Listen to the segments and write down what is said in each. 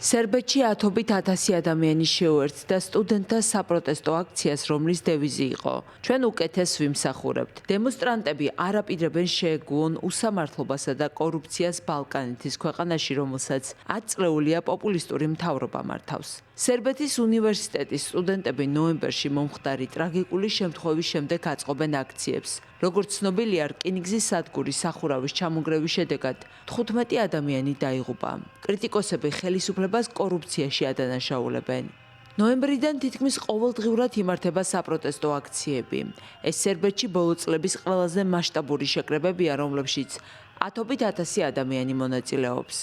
სერბეთში ათობით 1000 ადამიანი შეუერთდა სტუდენტთა საპროტესტო აქციას, რომლის დევიზი იყო: ჩვენ უკეთეს ვიმსახურებთ. დემონსტრანტები არ აპირებენ შეეგუონ უსამართლობასა და კორუფციას ბალკანეთის ქვეყანაში, რომელსაც აწლეულია პოპულისტური მთავრობა მართავს. სერბეთის უნივერსიტეტის სტუდენტები ნოემბერში მომხდარი ტრაგიკული შემთხვევის შემდეგ აწყობენ აქციებს. როგორც ცნობილია, რკინიგზის სადგურის სახურავის ჩამონგრევის შედეგად 15 ადამიანი დაიღუპა. კრიტიკოსები ხელისუფლებას კორუფციაში ადანაშაულებენ. ნოემბრიდან თითქმის ყოველდღიურად იმართება საპროტესტო აქციები. ეს სერბეთში ბოლო წლების ყველაზე მასშტაბური შეკრებებია, რომლებშიც ათობით 1000 ადამიანი მონაწილეობს.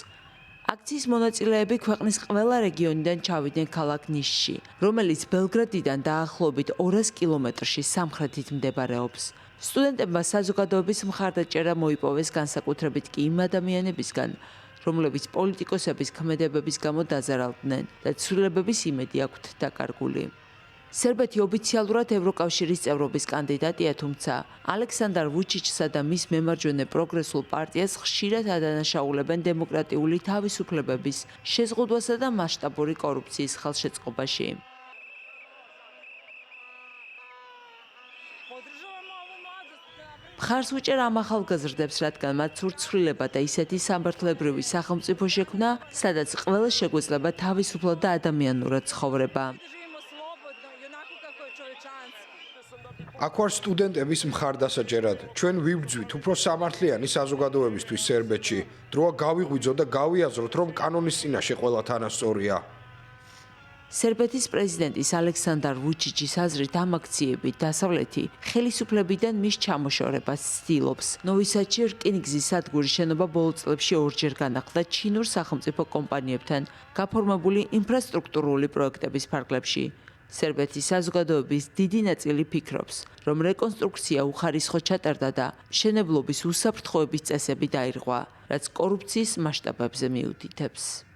აქციის მონაწილეები ქვეყნის ყველა რეგიონიდან ჩავიდნენ ქალაქ ნიშში, რომელიც ბელგრადიდან დაახლოებით 200 კილომეტრში სამხრეთით მდებარეობს. სტუდენტებმა საზოგადოების მხარდაჭერა მოიპოვეს განსაკუთრებით კი იმ ადამიანებისგან, რომლებიც პოლიტიკოსების ქმედებების გამო დაზარალდნენ და ცვლილებების იმედი აქვთ დაკარგული. სერბეთი ოფიციალურად ევროკავშირის წევრობის კანდიდატია, თუმცა ალექსანდრ ვუჩიჩსა და მის მემარჯვენე პროგრესულ პარტიას ხშირად ადანაშაულებენ დემოკრატიული თავისუფლებების შეზღუდვასა და მასშტაბური კორუფციის ხელშეწყობაში. მხარს უჭერ ამ ახალგაზრდებს, რადგან მათ სურთ ცვლილება და ისეთი სამართლებრივი სახელმწიფო შექმნა, სადაც ყველა შეგვეძლება თავისუფლად და ადამიანურად ცხოვრება. აქ ვარ სტუდენტების მხარდასაჭერად. ჩვენ ვიბრძვით უფრო სამართლიანი საზოგადოებისთვის სერბეთში. დროა გავიღვიძოთ და გავიაზროთ, რომ კანონის წინაშე ყველა თანასწორია. სერბეთის პრეზიდენტის ალექსანდრ ვუჩიჩის აზრით ამ აქციებით დასავლეთი ხელისუფლებიდან მის ჩამოშორებას ცდილობს. ნოვი სადში რკინიგზის სადგურის შენობა ბოლო წლებში ორჯერ განახლდა ჩინურ სახელმწიფო კომპანიებთან გაფორმებული ინფრასტრუქტურული პროექტების ფარგლებში. სერბეთის საზოგადოების დიდი ნაწილი ფიქრობს, რომ რეკონსტრუქცია უხარისხოდ ჩატარდა და მშენებლობის უსაფრთხოების წესები დაირღვა, რაც კორუფციის მასშტაბებზე მიუთითებს.